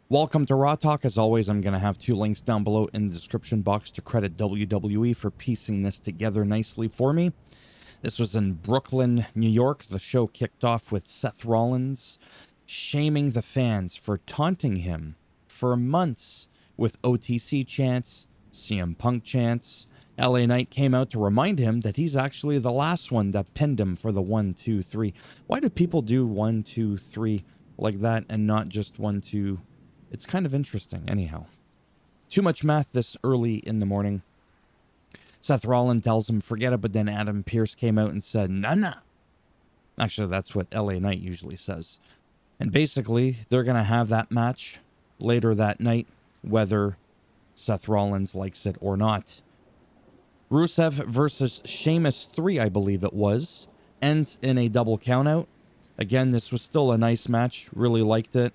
Welcome to Raw Talk. As always, I'm going to have two links down below in the description box to credit WWE for piecing this together nicely for me. This was in Brooklyn, New York. The show kicked off with Seth Rollins shaming the fans for taunting him for months with OTC chants, CM Punk chants. LA Knight came out to remind him that he's actually the last one that pinned him for the 1, 2, 3. Why do people do 1, 2, 3 like that and not just 1, 2? It's kind of interesting. Anyhow, too much math this early in the morning. Seth Rollins tells him, forget it, but then Adam Pearce came out and said, nah. Actually, that's what LA Knight usually says. And basically, they're going to have that match later that night, whether Seth Rollins likes it or not. Rusev versus Sheamus 3, I believe it was, ends in a double countout. Again, this was still a nice match. Really liked it.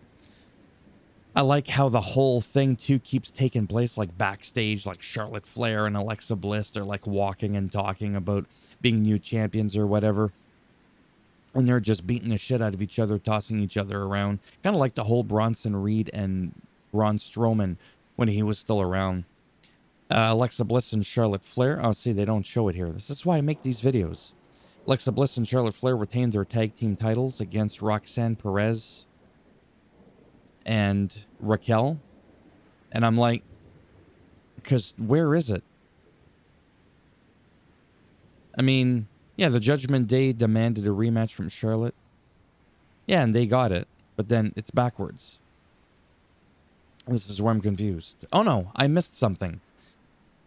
I like how the whole thing, too, keeps taking place like backstage, like Charlotte Flair and Alexa Bliss. They're like walking and talking about being new champions or whatever. And they're just beating the shit out of each other, tossing each other around. Kind of like the whole Bronson Reed and Braun Strowman when he was still around. Alexa Bliss and Charlotte Flair. Oh, see, they don't show it here. This is why I make these videos. Alexa Bliss and Charlotte Flair retained their tag team titles against Roxanne Perez and Raquel. And I'm like, because where is it? I mean, yeah, the Judgment Day demanded a rematch from Charlotte. Yeah, and they got it. But then it's backwards. This is where I'm confused. Oh no, I missed something.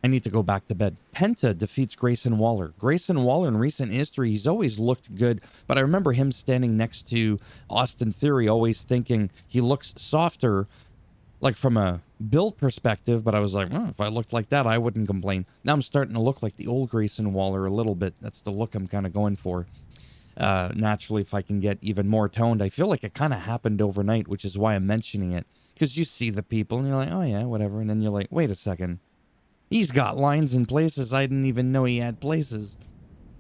I need to go back to bed. Penta defeats Grayson Waller. Grayson Waller in recent history, he's always looked good, but I remember him standing next to Austin Theory, always thinking he looks softer, like from a build perspective, but I was like, well, if I looked like that, I wouldn't complain. Now I'm starting to look like the old Grayson Waller a little bit. That's the look I'm kind of going for. Naturally, if I can get even more toned, I feel like it kind of happened overnight, which is why I'm mentioning it. Because you see the people and you're like, oh yeah, whatever. And then you're like, wait a second. He's got lines in places I didn't even know he had places.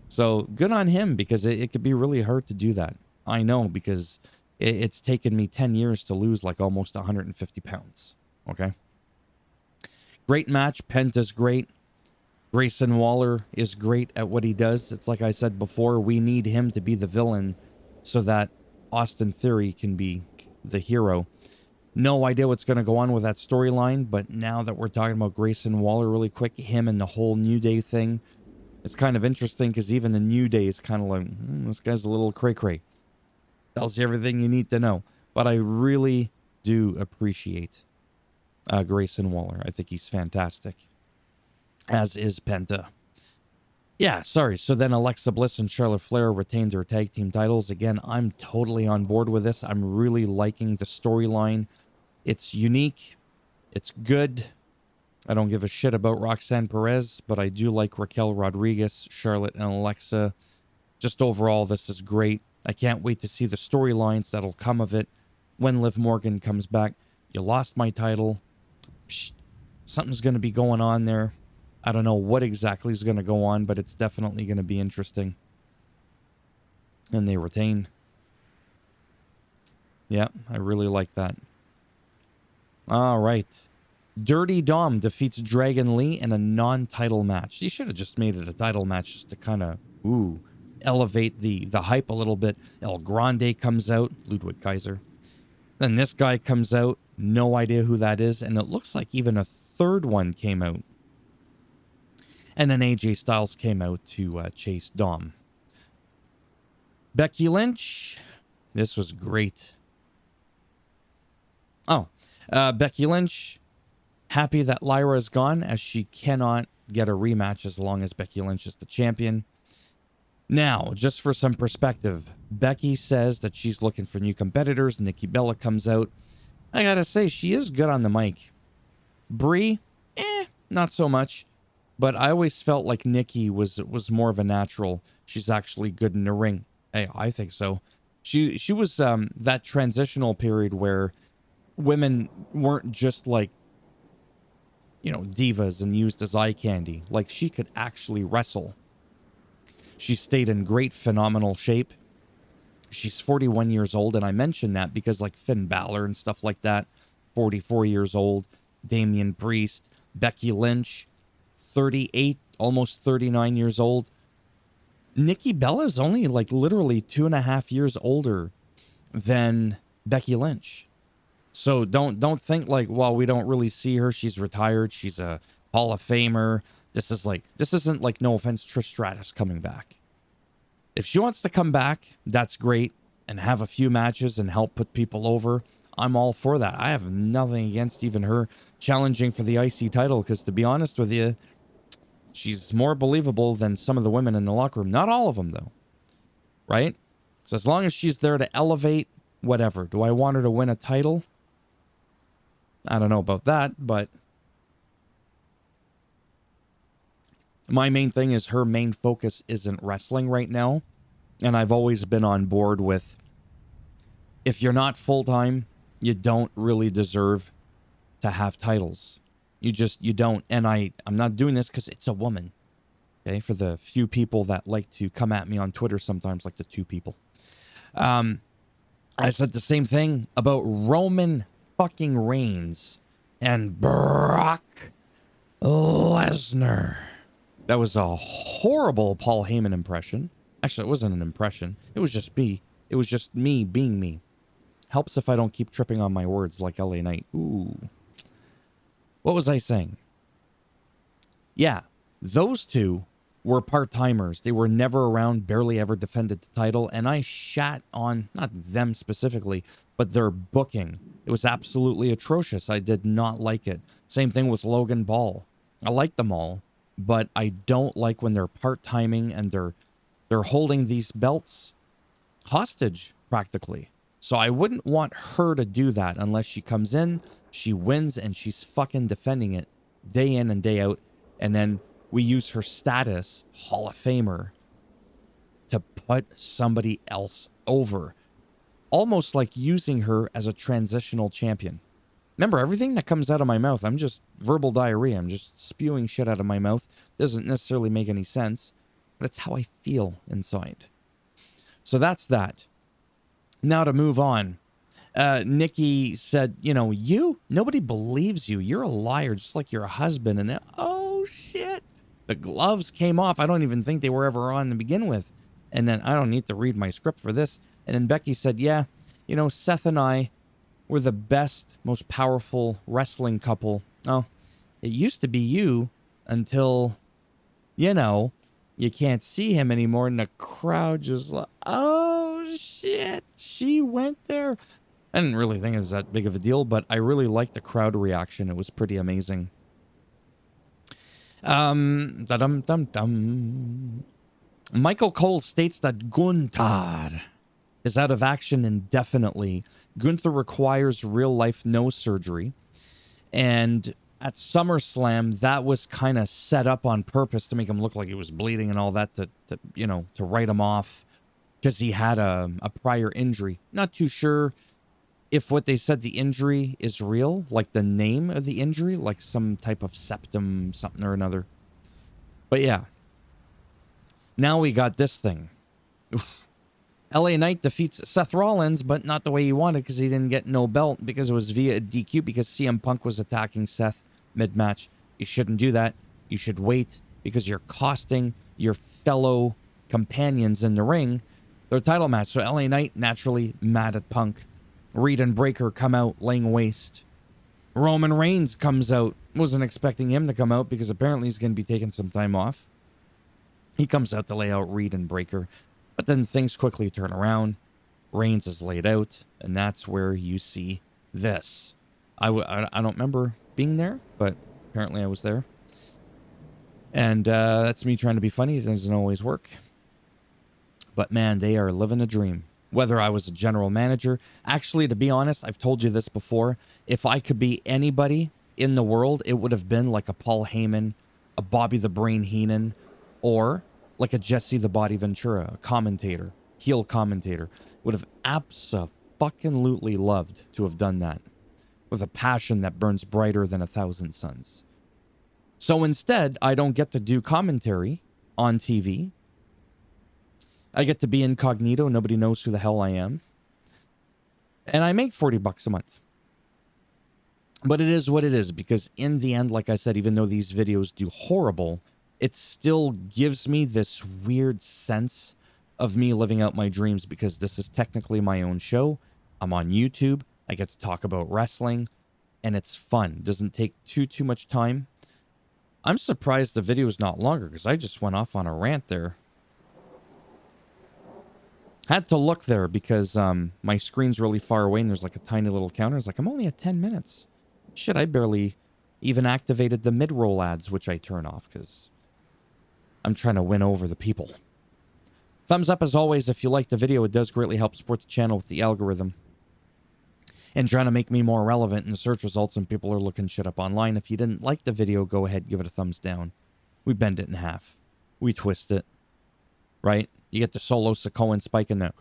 So good on him, because it could be really hard to do that. I know, because it's taken me 10 years to lose like almost 150 pounds. Okay. Great match. Penta's great. Grayson Waller is great at what he does. It's like I said before, we need him to be the villain so that Austin Theory can be the hero. No idea what's going to go on with that storyline, but now that we're talking about Grayson Waller really quick, him and the whole New Day thing, it's kind of interesting because even the New Day is kind of like, this guy's a little cray-cray. Tells you everything you need to know. But I really do appreciate Grayson Waller. I think he's fantastic, as is Penta. Yeah, sorry. So then Alexa Bliss and Charlotte Flair retained their tag team titles. Again, I'm totally on board with this. I'm really liking the storyline. It's unique. It's good. I don't give a shit about Roxanne Perez, but I do like Raquel Rodriguez, Charlotte, and Alexa. Just overall, this is great. I can't wait to see the storylines that'll come of it when Liv Morgan comes back. You lost my title. Psh, something's going to be going on there. I don't know what exactly is going to go on, but it's definitely going to be interesting. And they retain. Yeah, I really like that. All right. Dirty Dom defeats Dragon Lee in a non-title match. You should have just made it a title match just to kind of, elevate the hype a little bit. El Grande comes out, Ludwig Kaiser. Then this guy comes out, no idea who that is, and it looks like even a third one came out. And then AJ Styles came out to chase Dom. Becky Lynch, this was great. Oh, Becky Lynch, happy that Lyra is gone, as she cannot get a rematch as long as Becky Lynch is the champion. Now, just for some perspective, Becky says that she's looking for new competitors. Nikki Bella comes out. I gotta say, she is good on the mic. Brie, not so much. But I always felt like Nikki was more of a natural. She's actually good in the ring. Hey, I think so. She was that transitional period where women weren't just like, divas and used as eye candy. Like, she could actually wrestle. She stayed in great, phenomenal shape. She's 41 years old, and I mention that because like Finn Balor and stuff like that, 44 years old. Damian Priest, Becky Lynch, 38, almost 39 years old. Nikki Bella's only like literally 2.5 years older than Becky Lynch. So don't think like, well, we don't really see her. She's retired. She's a Hall of Famer. This isn't like, no offense, Trish Stratus coming back. If she wants to come back, that's great, and have a few matches and help put people over. I'm all for that. I have nothing against even her challenging for the IC title, because to be honest with you, she's more believable than some of the women in the locker room. Not all of them, though. Right? So as long as she's there to elevate, whatever. Do I want her to win a title? I don't know about that, but my main thing is her main focus isn't wrestling right now. And I've always been on board with, if you're not full-time, you don't really deserve to have titles. You don't. And I'm not doing this because it's a woman. Okay, for the few people that like to come at me on Twitter sometimes, like the 2 people. I said the same thing about Roman fucking Reigns and Brock Lesnar. That was a horrible Paul Heyman impression. Actually, it wasn't an impression. It was just me. It was just me being me. Helps if I don't keep tripping on my words like LA Knight. Ooh. What was I saying? Yeah, those 2 were part-timers. They were never around, barely ever defended the title, and I shat on, not them specifically, but their booking. It was absolutely atrocious. I did not like it. Same thing with Logan Paul. I like them all, but I don't like when they're part-timing and they're holding these belts hostage, practically. So I wouldn't want her to do that unless she comes in, she wins, and she's fucking defending it day in and day out, and then we use her status, Hall of Famer, to put somebody else over. Almost like using her as a transitional champion. Remember, everything that comes out of my mouth, I'm just verbal diarrhea. I'm just spewing shit out of my mouth. Doesn't necessarily make any sense, but it's how I feel inside. So that's that. Now to move on. Nikki said, nobody believes you. You're a liar, just like your husband. And oh, shit. The gloves came off. I don't even think they were ever on to begin with. And then I don't need to read my script for this. And then Becky said, yeah, Seth and I were the best, most powerful wrestling couple. Oh, it used to be you until, you can't see him anymore. And the crowd just like, oh, shit, she went there. I didn't really think it was that big of a deal, but I really liked the crowd reaction. It was pretty amazing. Michael Cole states that Gunther is out of action indefinitely. Gunther requires real-life nose surgery. And at SummerSlam, that was kind of set up on purpose to make him look like he was bleeding and all that, to write him off because he had a prior injury. Not too sure if what they said the injury is real, like the name of the injury, like some type of septum something or another. But yeah. Now we got this thing. Oof. LA Knight defeats Seth Rollins, but not the way he wanted, because he didn't get no belt, because it was via a DQ, because CM Punk was attacking Seth mid-match. You shouldn't do that. You should wait, because you're costing your fellow companions in the ring their title match. So LA Knight naturally mad at Punk. Reed and Breaker come out laying waste. Roman Reigns comes out. Wasn't expecting him to come out because apparently he's going to be taking some time off. He comes out to lay out Reed and Breaker. But then things quickly turn around. Reigns is laid out. And that's where you see this. I don't remember being there, but apparently I was there. And that's me trying to be funny. It doesn't always work. But man, they are living a dream. Whether I was a general manager. Actually, to be honest, I've told you this before. If I could be anybody in the world, it would have been like a Paul Heyman, a Bobby the Brain Heenan, or like a Jesse the Body Ventura, a commentator, heel commentator. Would have abso-fucking-lutely loved to have done that. With a passion that burns brighter than 1,000 suns. So instead, I don't get to do commentary on TV. I get to be incognito. Nobody knows who the hell I am. And I make $40 a month. But it is what it is, because in the end, like I said, even though these videos do horrible, it still gives me this weird sense of me living out my dreams, because this is technically my own show. I'm on YouTube. I get to talk about wrestling, and it's fun. It doesn't take too much time. I'm surprised the video is not longer, because I just went off on a rant there. Had to look there because my screen's really far away and there's like a tiny little counter. It's like, I'm only at 10 minutes. Shit, I barely even activated the mid-roll ads, which I turn off because I'm trying to win over the people. Thumbs up as always if you like the video. It does greatly help support the channel with the algorithm. And trying to make me more relevant in the search results when people are looking shit up online. If you didn't like the video, go ahead, give it a thumbs down. We bend it in half. We twist it. Right? You get the solo Sakoan spike in there.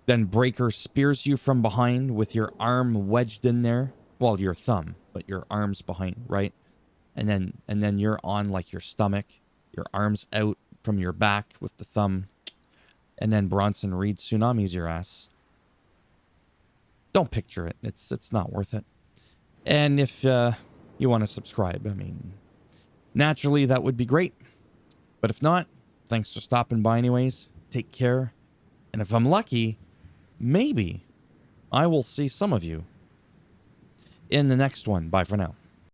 Then Breaker spears you from behind with your arm wedged in there. Well, your thumb, but your arm's behind, right? And then you're on like your stomach. Your arm's out from your back with the thumb. And then Bronson Reed tsunamis your ass. Don't picture it. It's not worth it. And if you want to subscribe, I mean, naturally that would be great. But if not, thanks for stopping by anyways. Take care. And if I'm lucky, maybe I will see some of you in the next one. Bye for now.